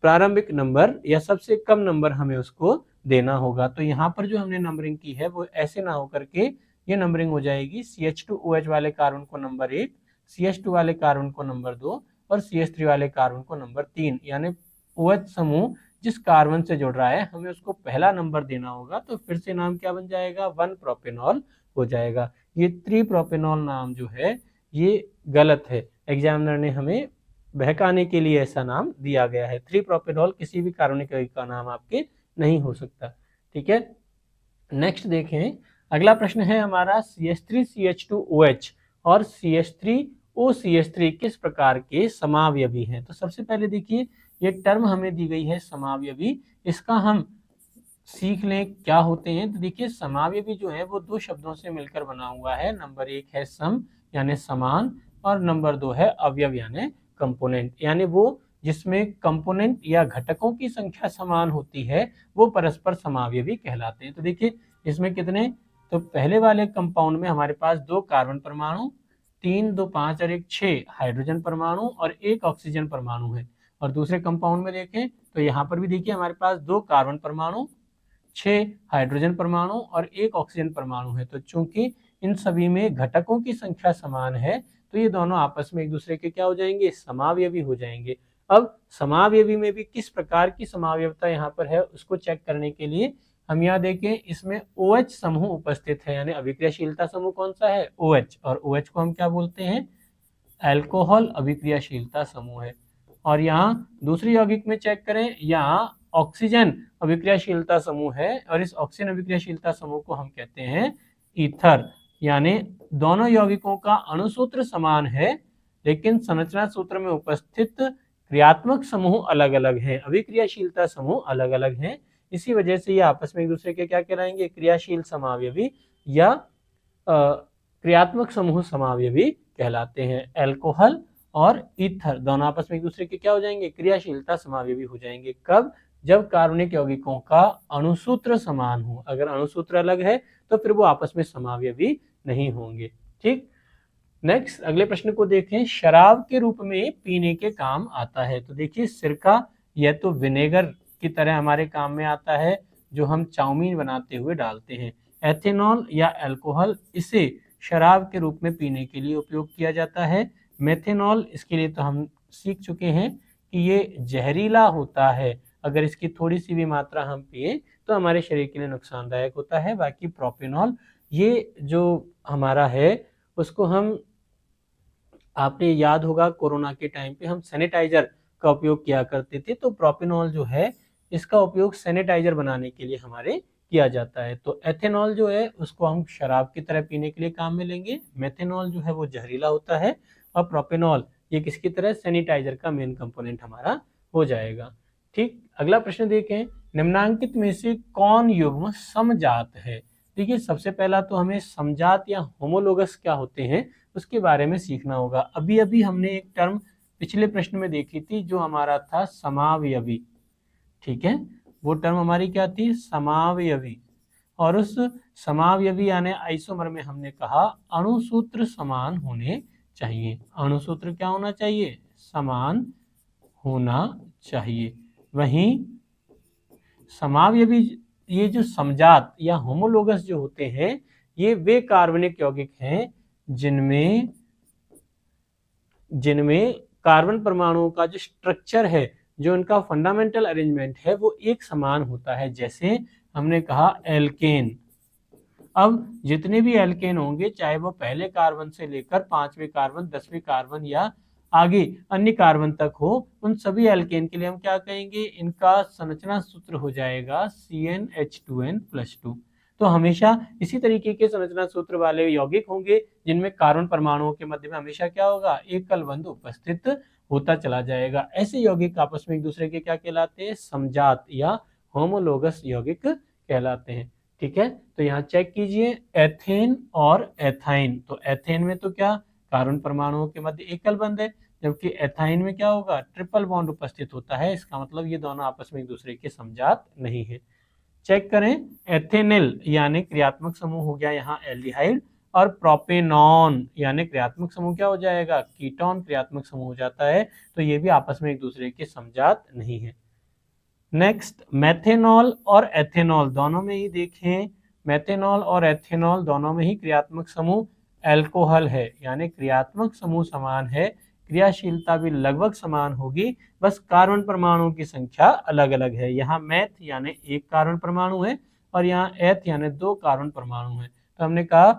प्रारंभिक नंबर या सबसे कम नंबर हमें उसको देना होगा। तो यहाँ पर जो हमने नंबरिंग की है वो ऐसे ना होकर के ये नंबरिंग हो जाएगी, CH2OH वाले कार्बन को नंबर 1, CH2 वाले कार्बन को नंबर 2 और CH3 वाले कार्बन को नंबर 3, यानी OH समूह जिस कार्बन से जुड़ रहा है हमें उसको पहला नंबर देना होगा। तो फिर से नाम क्या बन जाएगा? 1 प्रोपेनॉल हो जाएगा। ये 3 प्रोपेनॉल नाम जो है ये गलत है, एग्जामिनर ने हमें बहकाने के लिए ऐसा नाम दिया गया है। 3 प्रोपेनॉल किसी भी कार्बनिक यौगिक का नाम आपके नहीं हो सकता। ठीक है, नेक्स्ट देखें। अगला प्रश्न है हमारा CH3CH2OH और CH3OCH3 किस प्रकार के समावयवी हैं? तो सबसे पहले देखिए ये टर्म हमें दी गई है समावयवी, इसका हम सीख लें क्या होते हैं। तो देखिए समावयवी जो है वो 2 शब्दों से मिलकर बना हुआ है। नंबर 1 है सम यानी समान, और नंबर 2 है अवयव यानी कंपोनेंट, यानी वो जिसमें कंपोनेंट या घटकों की संख्या समान होती है वो परस्पर समावयवी कहलाते हैं। तो देखिए इसमें कितने, तो पहले वाले कंपाउंड में हमारे पास 2 कार्बन परमाणु, 3, 2, 5 और 1 6 हाइड्रोजन परमाणु और 1 ऑक्सीजन परमाणु है। और दूसरे कंपाउंड में देखें तो यहाँ पर भी देखिए हमारे पास 2 कार्बन परमाणु, 6 हाइड्रोजन परमाणु और 1 ऑक्सीजन परमाणु है। तो चूंकि इन सभी में घटकों की संख्या समान है तो ये दोनों आपस में एक दूसरे के क्या हो जाएंगे, समावयवी हो जाएंगे। अब समावयवी में भी किस प्रकार की समावयवता यहाँ पर है उसको चेक करने के लिए हम यहाँ देखें, इसमें OH समूह उपस्थित है, यानी अभिक्रियाशीलता समूह कौन सा है, OH, और OH को हम क्या बोलते हैं, अल्कोहल अभिक्रियाशीलता समूह है। और यहाँ दूसरी यौगिक में चेक करें, यहाँ ऑक्सीजन अभिक्रियाशीलता समूह है और इस ऑक्सीजन अभिक्रियाशीलता समूह को हम कहते हैं ईथर, यानी दोनों यौगिकों का अणुसूत्र समान है लेकिन संरचना सूत्र में उपस्थित क्रियात्मक समूह अलग अलग हैं, अभिक्रियाशीलता समूह अलग अलग हैं। इसी वजह से ये आपस में एक दूसरे के क्या कहलाएंगे, क्रियाशील समावयवी या क्रियात्मक समूह समावयवी कहलाते हैं। अल्कोहल और ईथर दोनों आपस में एक दूसरे के क्या हो जाएंगे, क्रियाशीलता समावयवी हो जाएंगे। कब, जब कार्बनिक यौगिकों का अणुसूत्र समान हो। अगर अणुसूत्र अलग है तो फिर वो आपस में समावयवी नहीं होंगे। ठीक, नेक्स्ट अगले प्रश्न को देखें, शराब के रूप में पीने के काम आता है। तो देखिए सिरका यह तो विनेगर की तरह हमारे काम में आता है जो हम चाउमीन बनाते हुए डालते हैं। एथेनॉल या अल्कोहल, इसे शराब के रूप में पीने के लिए उपयोग किया जाता है। मेथेनॉल, इसके लिए तो हम सीख चुके हैं कि ये जहरीला होता है, अगर इसकी थोड़ी सी भी मात्रा हम पिए तो हमारे शरीर के लिए नुकसानदायक होता है। बाकी प्रोपेनॉल, ये जो हमारा है उसको हम, आपने याद होगा कोरोना के टाइम पे हम सैनिटाइजर का उपयोग किया करते थे, तो प्रोपेनॉल जो है इसका उपयोग सैनिटाइजर बनाने के लिए हमारे किया जाता है। तो एथेनॉल जो है उसको हम शराब की तरह पीने के लिए काम में लेंगे, मेथेनॉल जो है वो जहरीला होता है और प्रोपेनॉल ये किसकी तरह, सैनिटाइजर का मेन कंपोनेंट हमारा हो जाएगा। ठीक, अगला प्रश्न देखें, निम्नांकित में से कौन युग्म समजात है। देखिए सबसे पहला तो हमें समजात या होमोलोगस क्या होते हैं उसके बारे में सीखना होगा। अभी अभी हमने एक टर्म पिछले प्रश्न में देखी थी जो हमारा था समावयवी, ठीक है, वो टर्म हमारी क्या थी, समावयवी। और उस समावयवी यानी आइसोमर में हमने कहा अणुसूत्र समान होने चाहिए। अणुसूत्र क्या होना चाहिए, समान होना चाहिए। वहीं समावयवी, ये जो समजात या होमोलोगस जो होते हैं ये वे कार्बनिक यौगिक हैं जिनमें कार्बन परमाणुओं का जो स्ट्रक्चर है, जो उनका फंडामेंटल अरेंजमेंट है वो एक समान होता है। जैसे हमने कहा एल्केन, अब जितने भी एल्केन होंगे चाहे वो पहले कार्बन से लेकर 5वें कार्बन 10वें कार्बन या आगे अन्य कार्बन तक हो, उन सभी एल्केन के लिए हम क्या कहेंगे, इनका संरचना सूत्र हो जाएगा CnH2n+2। तो हमेशा इसी तरीके के संरचना सूत्र वाले यौगिक होंगे जिनमें कार्बन परमाणुओं के मध्य में हमेशा क्या होगा, एकल बंध उपस्थित होता चला जाएगा। ऐसे यौगिक आपस में एक दूसरे के क्या कहलाते हैं, समजात या होमोलोगस यौगिक कहलाते हैं। ठीक है, तो यहाँ चेक कीजिए एथेन और एथाइन। तो एथेन में तो क्या कार्बन परमाणुओं के मध्य एकल बंध है, जबकि एथाइन में क्या होगा, ट्रिपल बॉन्ड उपस्थित होता है। इसका मतलब ये दोनों आपस में एक दूसरे के समजात नहीं है। चेक करें, एथेनिल यानी क्रियात्मक समूह हो गया यहाँ एल्डिहाइड, और प्रोपेनॉन यानी क्रियात्मक समूह क्या हो जाएगा, कीटोन क्रियात्मक समूह हो जाता है। तो ये भी आपस में एक दूसरे के समजात नहीं है। नेक्स्ट, मेथेनॉल और एथेनॉल दोनों में ही देखें, मेथेनॉल और एथेनॉल दोनों में ही क्रियात्मक समूह अल्कोहल है, यानी क्रियात्मक समूह समान है, क्रियाशीलता भी लगभग समान होगी, बस कार्बन परमाणुओं की संख्या अलग अलग है। यहाँ मैथ यानी एक कार्बन परमाणु है और यहाँ एथ यानी 2 कार्बन परमाणु है। तो हमने कहा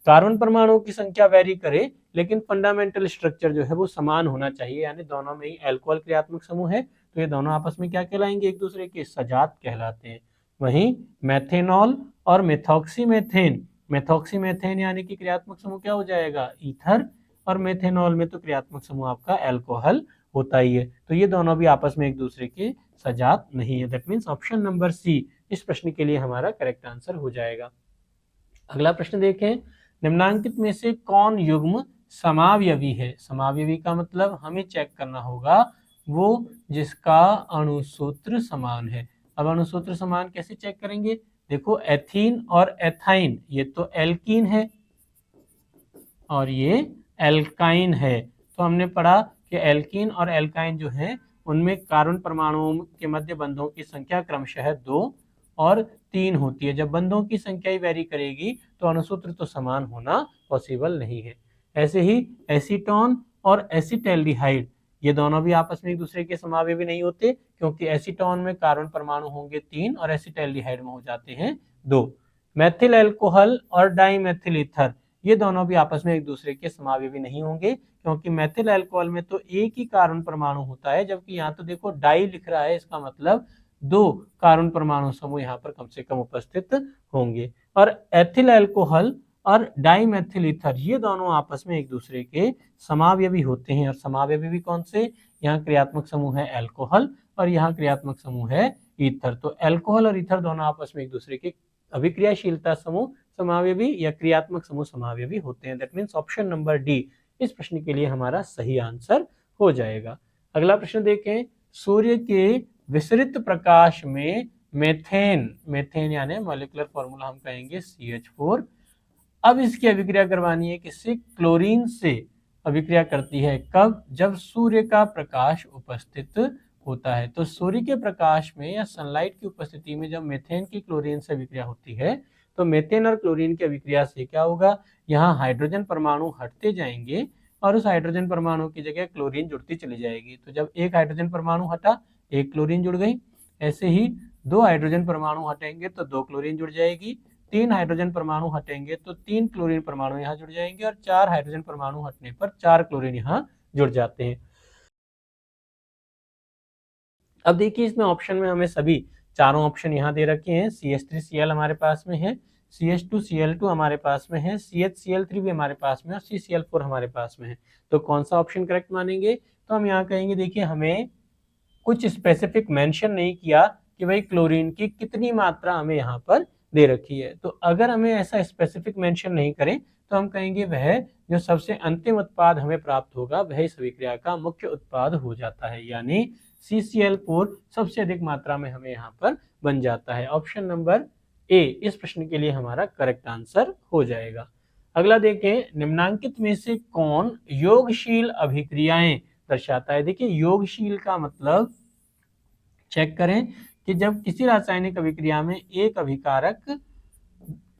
कार्बन परमाणुओं की संख्या वेरी करे लेकिन फंडामेंटल स्ट्रक्चर जो है वो समान होना चाहिए, यानी दोनों में ही अल्कोहल क्रियात्मक समूह है, तो ये दोनों आपस में क्या कहलाएंगे, एक दूसरे के सजात कहलाते हैं। वहीं मेथेनॉल और मेथॉक्सीमेथेन, मेथॉक्सीमेथेन यानी कि क्रियात्मक समूह क्या हो जाएगा, ईथर, और मेथेनॉल में तो क्रियात्मक समूह आपका अल्कोहल होता ही है। तो ये दोनों भी आपस में एक दूसरे के सजात नहीं है। That means option number C इस प्रश्न के लिए हमारा करेक्ट आंसर हो जाएगा। अगला प्रश्न देखें, निम्नांकित में से कौन युग्म समावयवी है। समावयवी का मतलब हमें चेक करना होगा वो जिसका अणुसूत्र समान है। अब अणुसूत्र समान कैसे चेक करेंगे, देखो एथीन और एथाइन ये तो एल्कीन है और ये एल्काइन है। तो हमने पढ़ा कि एल्कीन और एल्काइन जो है उनमें कार्बन परमाणुओं के मध्य बंधों की संख्या क्रमशः 2 और 3 होती है। जब बंधों की संख्या ही वेरी करेगी तो अणुसूत्र तो समान होना पॉसिबल नहीं है। ऐसे ही एसीटोन और एसिटैल्डिहाइड ये दोनों भी आपस में एक दूसरे के समावेवी नहीं होते, क्योंकि एसीटोन में कार्बन परमाणु होंगे 3 और एसिटैल्डिहाइड में हो जाते हैं 2। मेथिल अल्कोहल और डाइमेथिल ईथर ये दोनों भी आपस में एक दूसरे के समावेवी नहीं होंगे, क्योंकि मेथिल अल्कोहल में तो एक ही कार्बन परमाणु होता है, जबकि यहाँ तो देखो डाई लिख रहा है, इसका मतलब 2 कार्बन परमाणु समूह यहाँ पर कम से कम उपस्थित होंगे। और एथिल अल्कोहल और डाइमेथिल ईथर ये दोनों आपस में एक दूसरे के समावयवी होते हैं। और समावयवी भी कौन से, यहाँ क्रियात्मक समूह है अल्कोहल और यहाँ क्रियात्मक समूह है ईथर। तो अल्कोहल और ईथर दोनों आपस में एक दूसरे के अभिक्रियाशीलता समूह समावयवी या क्रियात्मक समूह समावयवी होते हैं। That means option number D इस प्रश्न के लिए हमारा सही आंसर हो जाएगा। अगला प्रश्न देखें, सूर्य के विसरित प्रकाश में मेथेन यानी मॉलिक्यूलर फॉर्मूला हम कहेंगे CH4। अब इसकी अभिक्रिया करवानी है किससे, क्लोरीन से अभिक्रिया करती है। कब, जब सूर्य का प्रकाश उपस्थित होता है। तो सूर्य के प्रकाश में या सनलाइट की उपस्थिति में जब मेथेन की क्लोरीन से अभिक्रिया होती है तो मेथेन और क्लोरीन की अभिक्रिया से क्या होगा, यहाँ हाइड्रोजन परमाणु हटते जाएंगे और उस हाइड्रोजन परमाणु की जगह क्लोरीन जुड़ती चली जाएगी। तो जब एक हाइड्रोजन परमाणु हटा, एक क्लोरीन जुड़ गई। ऐसे ही 2 हाइड्रोजन परमाणु हटेंगे तो 2 क्लोरीन जुड़ जाएगी। 3 हाइड्रोजन परमाणु हटेंगे तो 3 क्लोरीन परमाणु यहाँ जुड़ जाएंगे और 4 हाइड्रोजन परमाणु हटने पर 4 क्लोरीन यहाँ जुड़ जाते हैं। अब देखिए इसमें ऑप्शन में हमें सभी चारों ऑप्शन यहाँ दे रखे हैं। CH3Cl हमारे पास में है, CH2Cl2 हमारे पास में है, CHCl3 भी हमारे पास में है और CCl4 हमारे पास में है। तो कौन सा ऑप्शन करेक्ट मानेंगे, तो हम यहाँ कहेंगे देखिए हमें कुछ स्पेसिफिक मेंशन नहीं किया कि भाई क्लोरीन की कितनी मात्रा हमें यहाँ पर दे रखी है। तो अगर हमें ऐसा स्पेसिफिक मेंशन नहीं करें तो हम कहेंगे वह जो सबसे अंतिम उत्पाद हमें प्राप्त होगा वह इस अभिक्रिया का मुख्य उत्पाद हो जाता है, यानी CCl4 सबसे अधिक मात्रा में हमें यहाँ पर बन जाता है। ऑप्शन नंबर ए इस प्रश्न के लिए हमारा करेक्ट आंसर हो जाएगा। अगला देखें, निम्नांकित में से कौन योगशील अभिक्रियाएं दर्शाता है। देखिए योगशील का मतलब चेक करें कि जब किसी रासायनिक अभिक्रिया में एक अभिकारक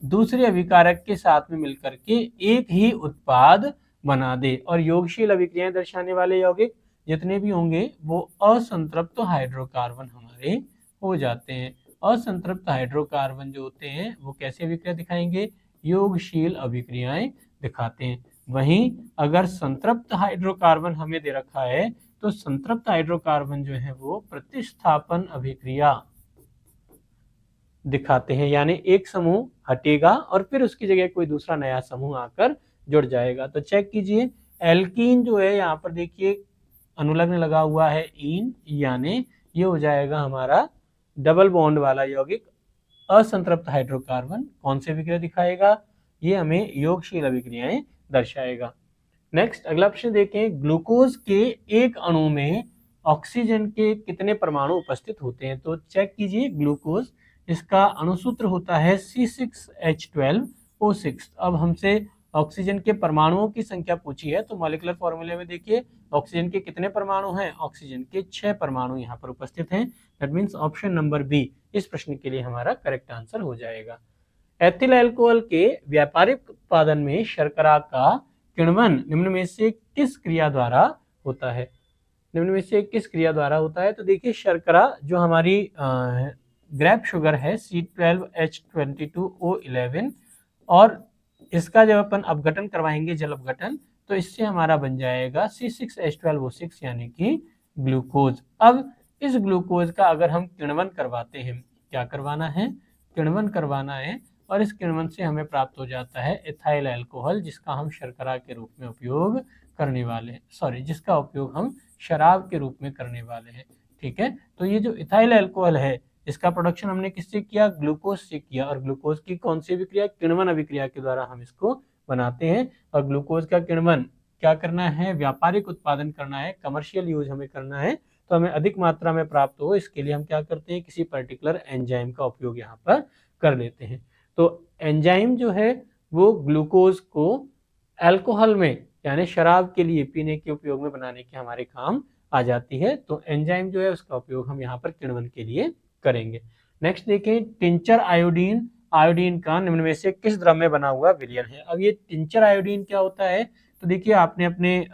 दूसरे अभिकारक के साथ में मिलकर के एक ही उत्पाद बना दे। और योगशील अभिक्रियाएं दर्शाने वाले यौगिक जितने भी होंगे वो असंतृप्त हाइड्रोकार्बन हमारे हो जाते हैं। असंतृप्त हाइड्रोकार्बन जो होते हैं वो कैसे अभिक्रिया दिखाएंगे, योगशील अभिक्रियाएं दिखाते हैं। वहीं अगर संतृप्त हाइड्रोकार्बन हमें दे रखा है तो संतृप्त हाइड्रोकार्बन जो है वो प्रतिस्थापन अभिक्रिया दिखाते हैं, यानी एक समूह हटेगा और फिर उसकी जगह कोई दूसरा नया समूह आकर जुड़ जाएगा। तो चेक कीजिए एल्कीन जो है यहाँ पर देखिए अनुलग्न लगा हुआ है इन, यानी ये हो जाएगा हमारा डबल बॉन्ड वाला यौगिक। असंतृप्त हाइड्रोकार्बन कौन से अभिक्रिया दिखाएगा, ये हमें योगशील अभिक्रियाएं दर्शाएगा। नेक्स्ट अगला प्रश्न देखें, ग्लूकोज के एक अणु में ऑक्सीजन के कितने परमाणु उपस्थित होते हैं। तो चेक कीजिए ग्लूकोज, इसका अणुसूत्र होता है C6H12O6। अब हमसे ऑक्सीजन के परमाणुओं की संख्या पूछी है तो मॉलिक्यूलर फॉर्मूले में देखिए ऑक्सीजन के कितने परमाणु हैं, ऑक्सीजन के 6 परमाणु यहाँ पर उपस्थित हैं। That means option number B इस प्रश्न के लिए हमारा करेक्ट आंसर हो जाएगा। एथिल अल्कोहल के व्यापारिक उत्पादन में शर्करा का किण्वन निम्न में से किस क्रिया द्वारा होता है। निम्न में से किस क्रिया द्वारा होता है, तो देखिए शर्करा जो हमारी ग्रेप शुगर है C12H22O11 और इसका जब अपन अपघटन करवाएंगे जल अपघटन तो इससे हमारा बन जाएगा C6H12O6 यानी कि ग्लूकोज। अब इस ग्लूकोज का अगर हम किण्वन करवाते हैं, क्या करवाना है, किण्वन करवाना है और इस किण्वन से हमें प्राप्त हो जाता है इथाइल अल्कोहल, जिसका हम शर्करा के रूप में उपयोग करने वाले हैं, जिसका उपयोग हम शराब के रूप में करने वाले हैं। ठीक है, तो ये जो इथाइल अल्कोहल है इसका प्रोडक्शन हमने किससे किया, ग्लूकोज से किया। और ग्लूकोज की कौन सी अभिक्रिया, किण्वन अभिक्रिया के द्वारा हम इसको बनाते हैं। और ग्लूकोज का किण्वन क्या करना है, व्यापारिक उत्पादन करना है, कमर्शियल यूज हमें करना है, तो हमें अधिक मात्रा में प्राप्त हो इसके लिए हम क्या करते हैं, किसी पर्टिकुलर एंजाइम का उपयोग यहाँ पर कर लेते हैं। तो एंजाइम जो है वो ग्लूकोज को अल्कोहल में यानी शराब के लिए पीने के उपयोग में बनाने के हमारे काम आ जाती है। तो एंजाइम जो है उसका उपयोग हम यहाँ पर किण्वन के लिए करेंगे। नेक्स्ट देखें टिंचर आयोडीन, आयोडीन का निम्न में से किस द्रव में बना हुआ विलयन है। अब ये टिंचर आयोडीन क्या होता है, तो देखिए आपने अपने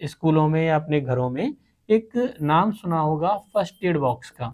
स्कूलों में या अपने घरों में एक नाम सुना होगा फर्स्ट एड बॉक्स का।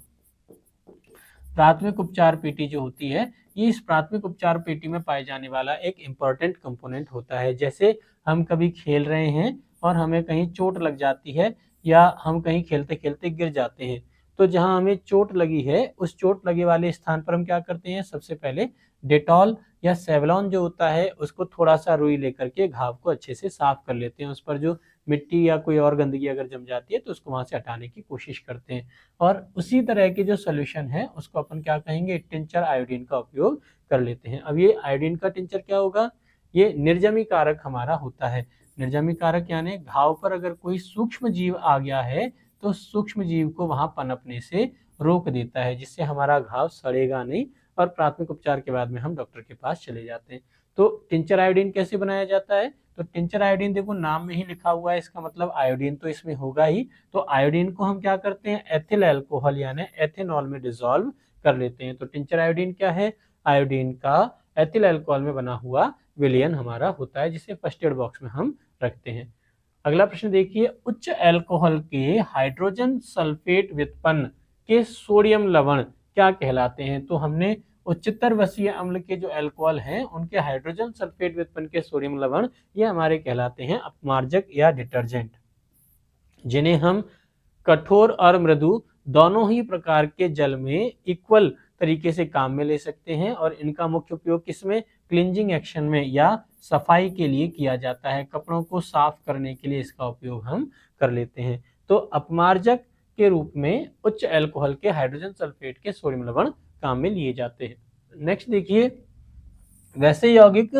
प्राथमिक उपचार पेटी जो होती है, ये इस प्राथमिक उपचार पेटी में पाए जाने वाला एक इम्पॉर्टेंट कंपोनेंट होता है। जैसे हम कभी खेल रहे हैं और हमें कहीं चोट लग जाती है या हम कहीं खेलते खेलते गिर जाते हैं, तो जहां हमें चोट लगी है उस चोट लगे वाले स्थान पर हम क्या करते हैं, सबसे पहले डेटॉल या सेवलॉन जो होता है उसको थोड़ा सा रुई लेकर के घाव को अच्छे से साफ कर लेते हैं। उस पर जो मिट्टी या कोई और गंदगी अगर जम जाती है तो उसको वहां से हटाने की कोशिश करते हैं। और उसी तरह के जो सोल्यूशन है उसको अपन क्या कहेंगे, टिंचर आयोडीन का उपयोग कर लेते हैं। अब ये आयोडीन का टिंचर क्या होगा, ये निर्जमीकारक हमारा होता है। निर्जमीकारक यानी घाव पर अगर कोई सूक्ष्म जीव आ गया है तो सूक्ष्म जीव को वहां पनपने से रोक देता है, जिससे हमारा घाव सड़ेगा नहीं और प्राथमिक उपचार के बाद में हम डॉक्टर के पास चले जाते हैं। तो टिंचर आयोडीन कैसे बनाया जाता है, तो टिंचर आयोडीन देखो नाम में ही लिखा हुआ है, इसका मतलब आयोडीन तो इसमें होगा ही। तो आयोडीन को हम क्या करते हैं, एथिल अल्कोहल यानी एथेनॉल में डिसॉल्व कर लेते हैं। तो टिंचर आयोडीन क्या है, आयोडीन का एथिल अल्कोहल में बना हुआ विलयन हमारा होता है, जिसे फर्स्ट एड बॉक्स में हम रखते हैं। अगला प्रश्न देखिए, उच्च अल्कोहल के हाइड्रोजन सल्फेट व्युत्पन्न के सोडियम लवण क्या कहलाते हैं। तो हमने उच्चतर वसीय अम्ल के जो अल्कोहल हैं उनके हाइड्रोजन सल्फेट व्युत्पन्न के सोडियम लवण ये हमारे कहलाते हैं अपमार्जक या डिटर्जेंट, जिन्हें हम कठोर और मृदु दोनों ही प्रकार के जल में इक्वल तरीके से काम में ले सकते हैं। और इनका मुख्य उपयोग किसमें, क्लींजिंग एक्शन में या सफाई के लिए किया जाता है। कपड़ों को साफ करने के लिए इसका उपयोग हम कर लेते हैं। तो अपमार्जक के रूप में उच्च अल्कोहल के हाइड्रोजन सल्फेट के सोडियम लवण काम में लिए जाते हैं। नेक्स्ट देखिए, वैसे यौगिक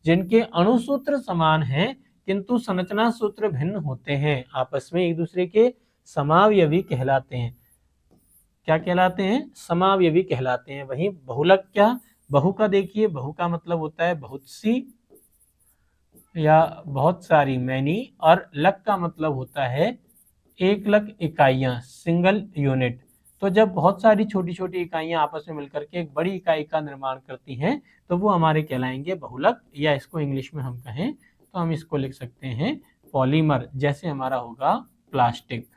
जिनके अणुसूत्र समान हैं किंतु संरचना सूत्र भिन्न होते हैं, आपस में एक दूसरे के समावयवी कहलाते हैं। क्या कहलाते हैं, समावयवी कहलाते हैं। वहीं बहुलक क्या, बहु का देखिए, बहु का मतलब होता है बहुत सी या बहुत सारी, मैनी, और लक का मतलब होता है एक लक इकाइयां, सिंगल यूनिट। तो जब बहुत सारी छोटी छोटी इकाइयां आपस में मिलकर के एक बड़ी इकाई का निर्माण करती हैं तो वो हमारे कहलाएंगे बहुलक, या इसको इंग्लिश में हम कहें तो हम इसको लिख सकते हैं पॉलीमर, जैसे हमारा होगा प्लास्टिक।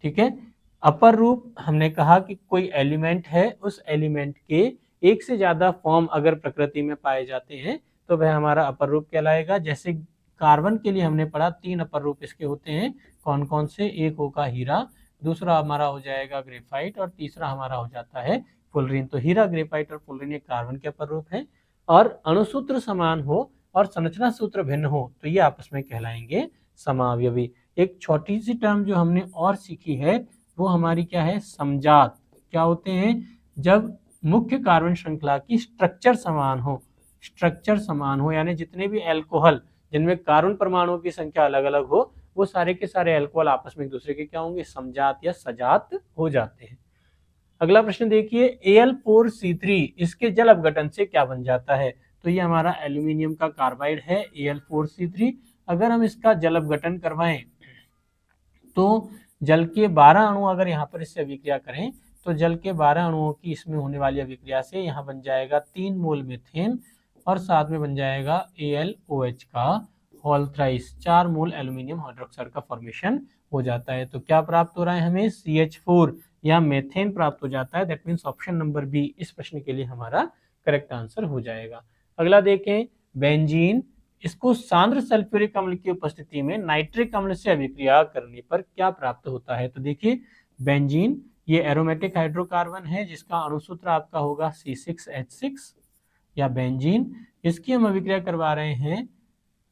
ठीक है। अपर रूप हमने कहा कि कोई एलिमेंट है, उस एलिमेंट के एक से ज्यादा फॉर्म अगर प्रकृति में पाए जाते हैं तो वह हमारा अपर रूप कहलाएगा। जैसे कार्बन के लिए हमने पढ़ा 3 अपर रूप इसके होते हैं, कौन कौन से, एक होगा हीरा, दूसरा हमारा हो जाएगा ग्रेफाइट और तीसरा हमारा हो जाता है फुलरीन। तो हीरा, ग्रेफाइट और फुलरीन ये कार्बन के अपर रूप हैं। और अणुसूत्र समान हो और संरचना सूत्र भिन्न हो तो ये आपस में कहलाएंगे समावयवी। एक छोटी सी टर्म जो हमने और सीखी है वो हमारी क्या है, समजात। क्या होते हैं, जब मुख्य कार्बन श्रृंखला की स्ट्रक्चर समान हो, स्ट्रक्चर समान हो यानी जितने भी अल्कोहल जिनमें कार्बन परमाणुओं की संख्या अलग अलग हो वो सारे के सारे अल्कोहल आपस में एक दूसरे के क्या होंगे, समजात या सजात हो जाते हैं। अगला प्रश्न देखिए, Al4C3 इसके जल अपघटन से क्या बन जाता है। तो ये हमारा एल्यूमिनियम का कार्बाइड है Al4C3। अगर हम इसका जल अपघटन करवाएं तो जल के 12 अणु अगर यहाँ पर इससे अभिक्रिया करें तो जल के 12 अणुओं की इसमें होने वाली अभिक्रिया से यहाँ बन जाएगा 3 मोल मीथेन और साथ में बन जाएगा AlOH का whole thrice 4 mole aluminium hydroxide का फॉर्मेशन हो जाता है। तो क्या प्राप्त हो रहा है हमें, CH4 या मेथेन प्राप्त हो जाता है। That means option number B इस प्रश्न के लिए हमारा करेक्ट आंसर हो जाएगा। अगला देखें, बेंजीन, इसको सांद्र सल्फ्यूरिक अम्ल की उपस्थिति में नाइट्रिक अम्ल से अभिक्रिया करने पर क्या प्राप्त होता है। तो देखिए बेंजीन ये एरोमेटिक हाइड्रोकार्बन है जिसका अणुसूत्र आपका होगा C6H6 या बेंजीन। इसकी हम अभिक्रिया करवा रहे हैं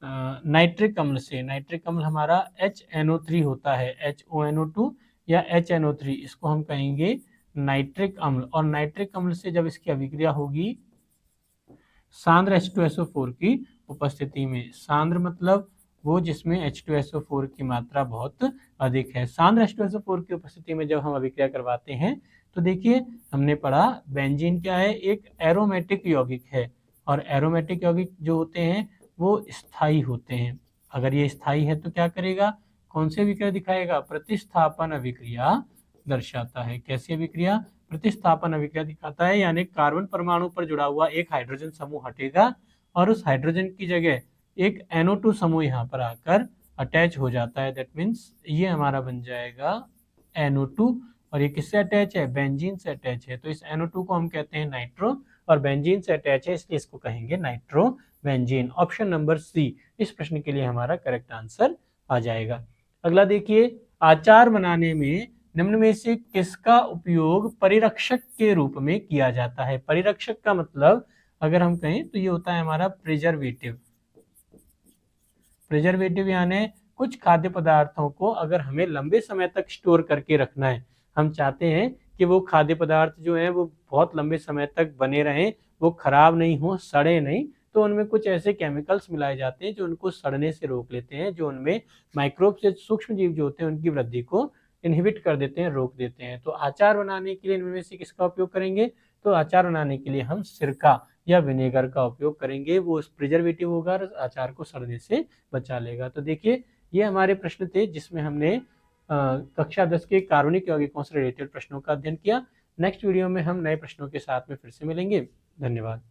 नाइट्रिक अम्ल से। नाइट्रिक अम्ल हमारा HNO3 होता है, HONO2 या HNO3, इसको हम कहेंगे नाइट्रिक अम्ल। और नाइट्रिक अम्ल से जब इसकी अभिक्रिया होगी सांद्र H2SO4 की उपस्थिति में, सांद्र मतलब वो जिसमें H2SO4 की मात्रा बहुत अधिक है, सांद्र H2SO4 की उपस्थिति में जब हम अभिक्रिया करवाते हैं तो देखिए हमने पढ़ा बेंजीन क्या है, एक एरोमेटिक यौगिक है और एरोमेटिक यौगिक जो होते हैं वो स्थायी होते हैं। अगर ये स्थायी है तो क्या करेगा, कौन सी अभिक्रिया दिखाएगा, प्रतिस्थापन अभिक्रिया दर्शाता है। कैसी अभिक्रिया, प्रतिस्थापन अभिक्रिया दिखाता है, यानी कार्बन परमाणु पर जुड़ा हुआ एक हाइड्रोजन समूह हटेगा और उस हाइड्रोजन की जगह एक NO2 समूह यहाँ पर आकर अटैच हो जाता है। दैट मीन्स ये हमारा बन जाएगा NO2 और ये किससे अटैच है? बेंजीन से अटैच है। तो इस NO2 को हम कहते हैं नाइट्रो और बेंजीन से अटैच है इसलिए इसको कहेंगे nitrobenzene. Option number C इस प्रश्न के लिए हमारा करेक्ट आंसर आ जाएगा। अगला देखिए, आचार बनाने में निम्न में से किसका उपयोग परिरक्षक के रूप में किया जाता है? परिरक्षक का मतलब अगर हम कहें तो ये होता है हमारा प्रिजर्वेटिव। प्रिजर्वेटिव यानी कुछ खाद्य पदार्थों को अगर हमें लंबे समय तक स्टोर करके रखना है, हम चाहते हैं कि वो खाद्य पदार्थ जो है वो बहुत लंबे समय तक बने रहें, वो खराब नहीं हो, सड़े नहीं, तो उनमें कुछ ऐसे केमिकल्स मिलाए जाते हैं जो उनको सड़ने से रोक लेते हैं, जो उनमें माइक्रोब्स या सूक्ष्म जीव जो होते हैं उनकी वृद्धि को इनहिबिट कर देते हैं, रोक देते हैं। तो अचार बनाने के लिए इनमें से किसका उपयोग करेंगे? तो अचार बनाने के लिए हम सिरका या विनेगर का उपयोग करेंगे, वो प्रिजर्वेटिव होगा और अचार को सड़ने से बचा लेगा। तो देखिए ये हमारे प्रश्न थे जिसमें हमने कक्षा 10 के कार्बनिक यौगिकों से रिलेटेड प्रश्नों का अध्ययन किया। नेक्स्ट वीडियो में हम नए प्रश्नों के साथ में फिर से मिलेंगे। धन्यवाद।